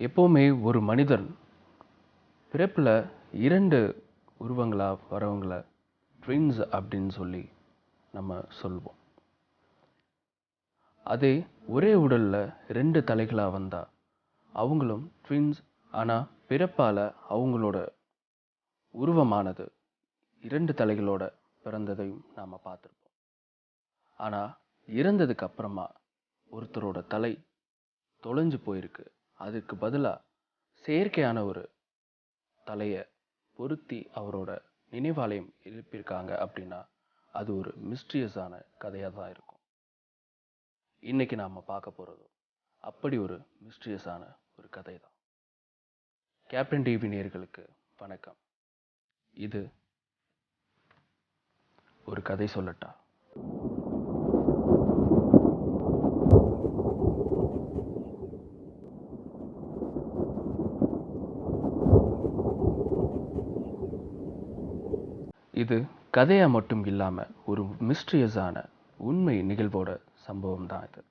எப்போவுமே ஒரு மனிதன் பிறப்பில் 2 உருவங்களாக வரவங்கள ட்வின்ஸ் அப்படின்னு சொல்லி நம்ம சொல்வோம். அதே ஒரே உடலில் 2 தலைகளாக வந்தால் அவங்களும் ட்வின்ஸ். ஆனால் பிறப்பால் அவங்களோட உருவமானது 2 தலைகளோட பிறந்ததையும் நாம் பார்த்துருப்போம். ஆனால் இறந்ததுக்கு அப்புறமா ஒருத்தரோட தலை தொலைஞ்சு போயிருக்கு. அதுக்கு பதிலாக செயற்கையான ஒரு தலையை பொருத்தி அவரோட நினைவாலயம் எழுப்பியிருக்காங்க அப்படின்னா அது ஒரு மிஸ்ட்ரியஸான கதையாக தான் இருக்கும். இன்னைக்கு நாம் பார்க்க போகிறது அப்படி ஒரு மிஸ்ட்ரியஸான ஒரு கதை தான். கேப்டன் டிவி நேயர்களுக்கு வணக்கம். இது ஒரு கதை சொல்லட்டா? இது கதையா மட்டும் இல்லாம ஒரு மிஸ்ட்ரியஸான உண்மை நிகழ்வோட சம்பவம் தான் இது.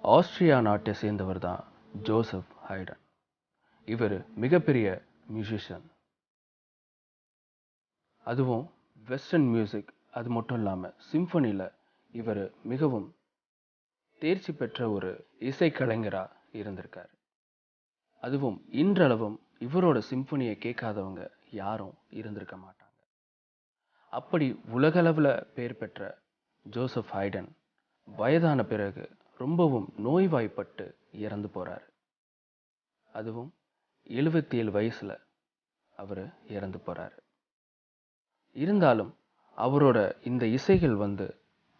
ஆஸ்திரியா நாட்டை சேர்ந்தவர் தான் ஜோசப் ஹைடன். இவர் மிகப்பெரிய மியூசிஷியன். அதுவும் வெஸ்டர்ன் மியூசிக், அது மட்டும் இல்லாமல் சிம்பனியில் இவர் மிகவும் தேர்ச்சி பெற்ற ஒரு இசைக்கலைஞராக இருந்திருக்கார். அதுவும் இன்றளவும் இவரோட சிம்பனியை கேட்காதவங்க யாரும் இருந்திருக்க மாட்டாங்க. அப்படி உலகளவில் பெயர் பெற்ற ஜோசப் ஹைடன் வயதான பிறகு ரொம்பவும் நோய்வாய்ப்பட்டு இறந்து போகிறார். அதுவும் 77 வயசில் அவர் இறந்து போகிறார். இருந்தாலும் அவரோட இந்த இசைகள்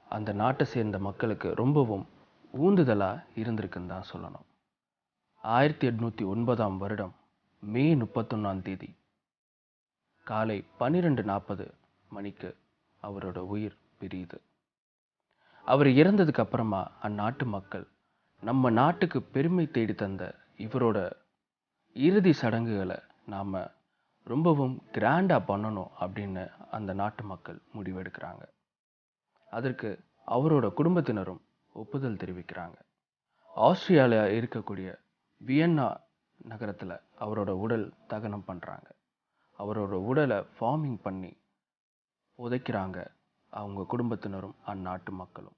அந்த நாட்டை சேர்ந்த மக்களுக்கு ரொம்பவும் ஊந்துதலாக இருந்திருக்குன்னு தான் சொல்லணும். 1809 வருடம் மே 31 காலை 12:40 மணிக்கு அவரோட உயிர் பிரியுது. அவர் இறந்ததுக்கு அப்புறமா அந்நாட்டு மக்கள் நம்ம நாட்டுக்கு பெருமை தேடி தந்த இவரோட இறுதி சடங்குகளை நாம் ரொம்பவும் கிராண்டாக பண்ணணும் அப்படின்னு அந்த நாட்டு மக்கள் முடிவெடுக்கிறாங்க. அதற்கு அவரோட குடும்பத்தினரும் ஒப்புதல் தெரிவிக்கிறாங்க. ஆஸ்திரியாவில் இருக்கக்கூடிய வியன்னா நகரத்தில் அவரோட உடல் தகனம் பண்ணுறாங்க. அவரோட உடலை ஃபார்மிங் பண்ணி புதைக்கிறாங்க அவங்க குடும்பத்தினரும் அந்நாட்டு மக்களும்.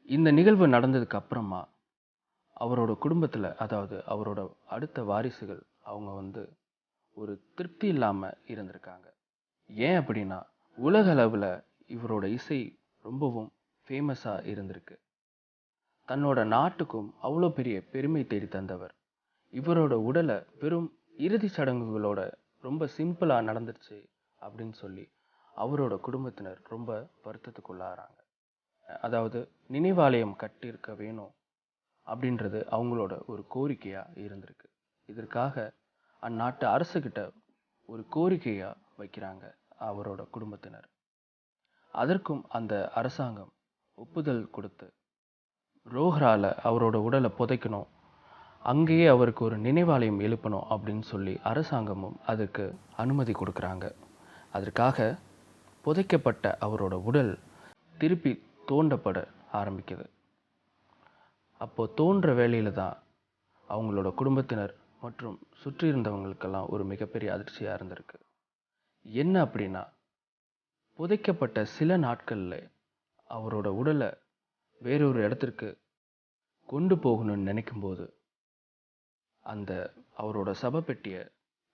இந்த நிகழ்வு நடந்ததுக்கு அப்புறமா அவரோட குடும்பத்தில், அதாவது அவரோட அடுத்த வாரிசுகள், அவங்க ஒரு திருப்தி இல்லாமல் இருந்திருக்காங்க. ஏன் அப்படின்னா உலக அளவில் இவரோட இசை ரொம்பவும் ஃபேமஸாக இருந்திருக்கு. தன்னோட நாட்டுக்கும் அவ்வளோ பெரிய பெருமை தேடி தந்தவர் இவரோட உடலை வெறும் இறுதி சடங்குகளோட ரொம்ப சிம்பிளாக நடந்துருச்சு அப்படின்னு சொல்லி அவரோட குடும்பத்தினர் ரொம்ப வருத்தத்துக்குள்ளாகிறாங்க. அதாவது நினைவாலயம் கட்டியிருக்க வேணும் அப்படின்றது அவங்களோட ஒரு கோரிக்கையாக இருந்திருக்கு. இதற்காக அந்நாட்டு அரசுகிட்ட ஒரு கோரிக்கையாக வைக்கிறாங்க அவரோட குடும்பத்தினர். அதற்கும் அந்த அரசாங்கம் ஒப்புதல் கொடுத்து ரோஹ்ரால அவரோட உடலை புதைக்கணும், அங்கேயே அவருக்கு ஒரு நினைவாலயம் எழுப்பணும் அப்படின்னு சொல்லி அரசாங்கமும் அதுக்கு அனுமதி கொடுக்குறாங்க. அதற்காக புதைக்கப்பட்ட அவரோட உடல் திருப்பி தோண்டப்பட ஆரம்பிக்குது. அப்போ தோன்ற வேளையில் தான் அவங்களோட குடும்பத்தினர் மற்றும் சுற்றி இருந்தவங்களுக்கெல்லாம் ஒரு மிகப்பெரிய அதிர்ச்சியாக இருந்திருக்கு. என்ன அப்படின்னா, புதைக்கப்பட்ட சில நாட்களில் அவரோட உடலை வேறொரு இடத்திற்கு கொண்டு போகணும்னு நினைக்கும்போது அவரோட சவப்பெட்டியை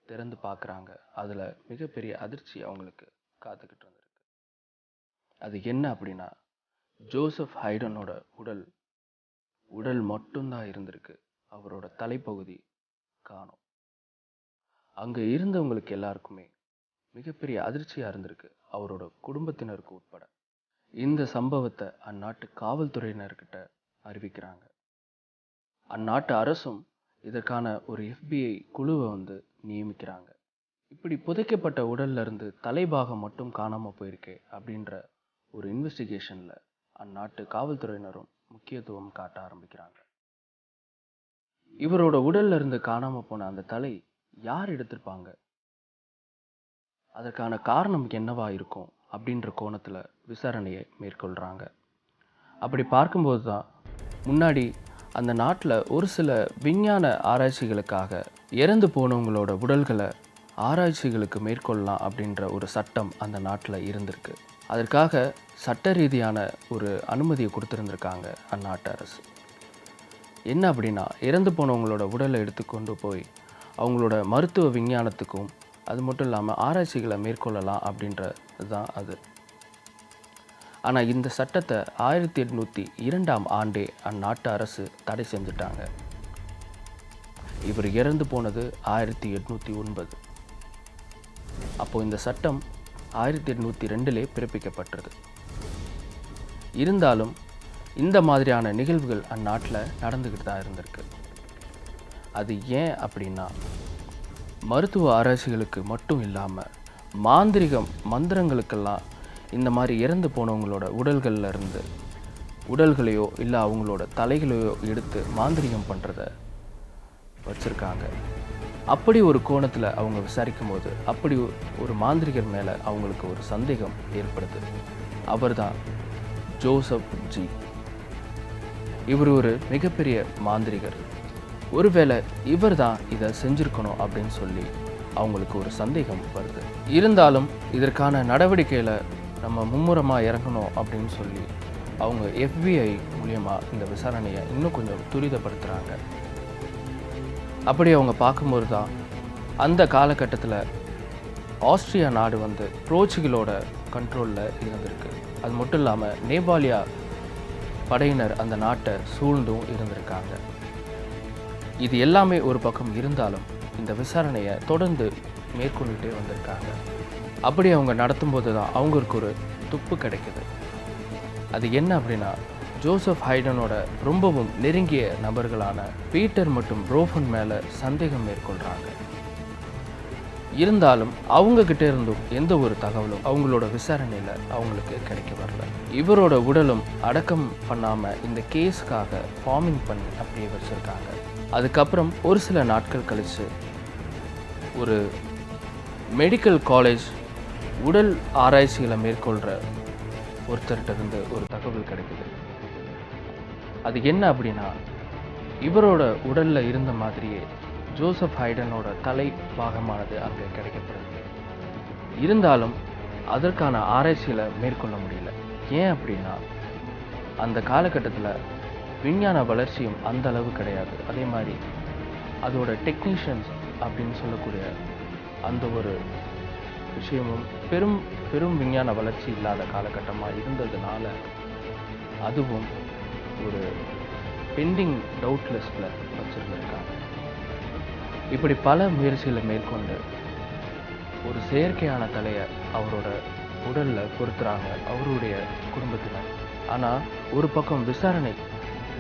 திறந்து பார்க்குறாங்க. அதில் மிகப்பெரிய அதிர்ச்சி அவங்களுக்கு காத்துக்கிட்டு இருந்திருக்கு. அது என்ன அப்படின்னா, ஜோசப் ஹைடனோட உடல் மட்டும்தான் இருந்திருக்கு. அவரோட தலைப்பகுதி காணோம். அங்கே இருந்தவங்களுக்கு எல்லாருக்குமே மிகப்பெரிய அதிர்ச்சியாக இருந்திருக்கு, அவரோட குடும்பத்தினருக்கு உட்பட. இந்த சம்பவத்தை அந்நாட்டு காவல்துறையினர்கிட்ட அறிவிக்கிறாங்க. அந்நாட்டு அரசும் இதற்கான ஒரு FBI குழுவை நியமிக்கிறாங்க. இப்படி புதைக்கப்பட்ட உடல்ல இருந்து தலைபாகம் மட்டும் காணாமல் போயிருக்கே அப்படின்ற ஒரு இன்வெஸ்டிகேஷனில் அந்நாட்டு காவல்துறையினரும் முக்கியத்துவம் காட்ட ஆரம்பிக்கிறாங்க. இவரோட உடல்ல இருந்து காணாமல் போன அந்த தலை யார் எடுத்திருப்பாங்க, அதற்கான காரணம் என்னவா இருக்கும் அப்படின்ற கோணத்தில் விசாரணையை மேற்கொள்கிறாங்க. அப்படி பார்க்கும்போது தான் முன்னாடி அந்த நாட்டில் ஒரு சில விஞ்ஞான ஆராய்ச்சிகளுக்காக இறந்து போனவங்களோட உடல்களை ஆராய்ச்சிகளுக்கு மேற்கொள்ளலாம் அப்படின்ற ஒரு சட்டம் அந்த நாட்டில் இருந்திருக்கு. அதற்காக சட்ட ரீதியான ஒரு அனுமதியை கொடுத்துருந்துருக்காங்க அந்நாட்டு அரசு. என்ன அப்படின்னா, இறந்து போனவங்களோட உடலை எடுத்துக்கொண்டு போய் அவங்களோட மருத்துவ விஞ்ஞானத்துக்கும் அது மட்டும் இல்லாமல் ஆராய்ச்சிகளை மேற்கொள்ளலாம் அப்படின்றது தான் அது. ஆனால் இந்த சட்டத்தை 1802 அந்நாட்டு அரசு தடை செஞ்சுட்டாங்க. இவர் இறந்து போனது 1809. அப்போது இந்த சட்டம் 1802 பிறப்பிக்கப்பட்டது. இருந்தாலும் இந்த மாதிரியான நிகழ்வுகள் அந்நாட்டில் நடந்துக்கிட்டு தான் இருந்திருக்கு. அது ஏன் அப்படின்னா, மருத்துவ ஆராய்ச்சிகளுக்கு மட்டும் இல்லாமல் மாந்திரிகம் மந்திரங்களுக்கெல்லாம் இந்த மாதிரி இறந்து போனவங்களோட உடல்களில் இருந்து உடல்களையோ இல்லை அவங்களோட தலைகளையோ எடுத்து மாந்திரிகம் பண்ணுறத வச்சுருக்காங்க. அப்படி ஒரு கோணத்தில் அவங்க விசாரிக்கும் போது அப்படி ஒரு மாந்திரிகர் மேலே அவங்களுக்கு ஒரு சந்தேகம் ஏற்படுது. அவர் தான் ஜோசப் ஜி. இவர் ஒரு மிகப்பெரிய மாந்திரிகர். ஒருவேளை இவர் தான் இதை செஞ்சுருக்கணும் அப்படின்னு சொல்லி அவங்களுக்கு ஒரு சந்தேகம் வருது. இருந்தாலும் இதற்கான நடவடிக்கையில் நம்ம மும்முரமாக இறங்கணும் அப்படின்னு சொல்லி அவங்க FBI மூலியமாக இந்த விசாரணையை இன்னும் கொஞ்சம் துரிதப்படுத்துகிறாங்க. அப்படி அவங்க பார்க்கும்போது தான் அந்த காலகட்டத்தில் ஆஸ்திரியா நாடு போர்ச்சுகலோட கண்ட்ரோலில் இருந்திருக்கு. அது மட்டும் இல்லாமல் நேபாளியா படையினர் அந்த நாட்டை சூழ்ந்தும் இருந்திருக்காங்க. இது எல்லாமே ஒரு பக்கம் இருந்தாலும் இந்த விசாரணையை தொடர்ந்து மேற்கொண்டுட்டே வந்திருக்காங்க. அப்படி அவங்க நடத்தும்போது தான் அவங்களுக்கு ஒரு துப்பு கிடைக்குது. அது என்ன அப்படின்னா, ஜோசப் ஹைடனோட ரொம்பவும் நெருங்கிய நபர்களான பீட்டர் மற்றும் ரோஃபன் மேலே சந்தேகம் மேற்கொள்கிறாங்க. இருந்தாலும் அவங்கக்கிட்ட இருந்தும் எந்த ஒரு தகவலும் அவங்களோட விசாரணையில் அவங்களுக்கு கிடைக்க வரல. இவரோட உடலும் அடக்கம் பண்ணாமல் இந்த கேஸுக்காக ஃபார்மிங் பண்ணி அப்படியே வச்சுருக்காங்க. அதுக்கப்புறம் ஒரு சில நாட்கள் கழித்து ஒரு மெடிக்கல் காலேஜ் உடல் ஆராய்ச்சிகளை மேற்கொள்கிற ஒருத்தர்கிட்ட இருந்து ஒரு தகவல் கிடைக்குது. அது என்ன அப்படின்னா, இவரோட உடலில் இருந்த மாதிரியே ஜோசப் ஹைடனோட தலை பாகமானது அங்கே கிடைக்கப்படுது. இருந்தாலும் அதற்கான ஆராய்ச்சிகளை மேற்கொள்ள முடியல. ஏன் அப்படின்னா, அந்த காலகட்டத்தில் விஞ்ஞான வளர்ச்சியும் அந்த அளவு கிடையாது. அதே மாதிரி அதோட டெக்னீஷியன்ஸ் அப்படின்னு சொல்லக்கூடிய அந்த ஒரு விஷயமும் பெரும் விஞ்ஞான வளர்ச்சி இல்லாத காலகட்டமாக இருந்ததுனால அதுவும் ஒரு பெண்டிங் டவுட் லிஸ்டில் வச்சுருந்துருக்காங்க. இப்படி பல முயற்சிகளை மேற்கொண்டு ஒரு செயற்கையான தலையை அவரோட உடலில் பொருத்துறாங்க அவருடைய குடும்பத்தினர். ஆனால் ஒரு பக்கம் விசாரணை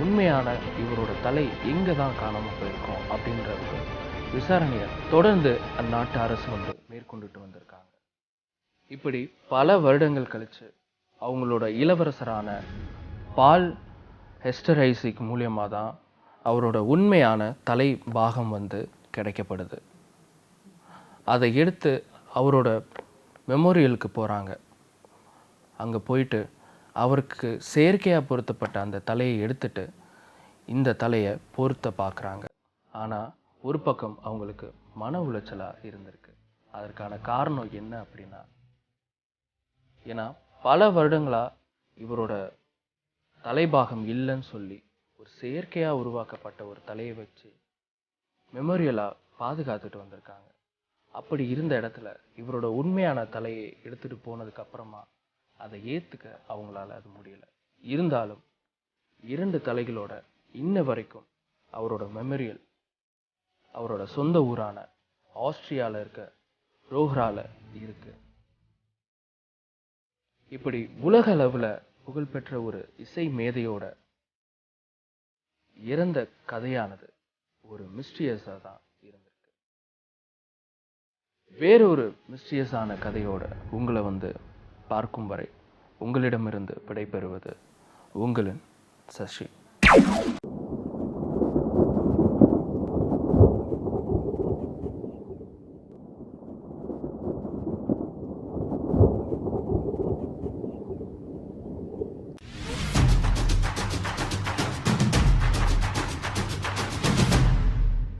உண்மையான இவரோட தலை எங்கே தான் காணாமல் போயிருக்கோம் அப்படின்ற ஒரு விசாரணையை தொடர்ந்து அந்நாட்டு அரசு மேற்கொண்டுட்டு வந்திருக்காங்க. இப்படி பல வருடங்கள் கழித்து அவங்களோட இளவரசரான பால் ஹெஸ்டரைசிக் மூலியமாக தான் அவரோட உண்மையான தலை பாகம் கிடைக்கப்படுது. அதை எடுத்து அவரோட மெமோரியலுக்கு போகிறாங்க. அங்கே போயிட்டு அவருக்கு செயற்கையாக பொருத்தப்பட்ட அந்த தலையை எடுத்துட்டு இந்த தலையை பொருத்த பார்க்குறாங்க. ஆனால் ஒரு பக்கம் அவங்களுக்கு மன உளைச்சலாக இருந்திருக்கு. அதற்கான காரணம் என்ன அப்படின்னா, ஏன்னா பல வருடங்களாக இவரோட தலைபாகம் இல்லைன்னு சொல்லி ஒரு செயற்கையாக உருவாக்கப்பட்ட ஒரு தலையை வச்சு மெமோரியலாக பாதுகாத்துட்டு வந்திருக்காங்க. அப்படி இருந்த இடத்துல இவரோட உண்மையான தலையை எடுத்துகிட்டு போனதுக்கு அப்புறமா அதை ஏற்றுக்க அவங்களால அது முடியல. இருந்தாலும் 2 தலைகளோட இன்ன வரைக்கும் அவரோட மெமோரியல் அவரோட சொந்த ஊரான ஆஸ்திரியாவில் இருக்க ரோஹ்ரால இருக்கு. இப்படி உலக அளவில் புகழ்பெற்ற ஒரு இசை மேதையோட இறந்த கதையானது ஒரு மிஸ்டீரியஸாக தான் இருந்திருக்கு. வேறொரு மிஸ்டீரியஸான கதையோட உங்களை பார்க்கும் வரை உங்களிடமிருந்து விடைபெறுவது உங்களின் சசி.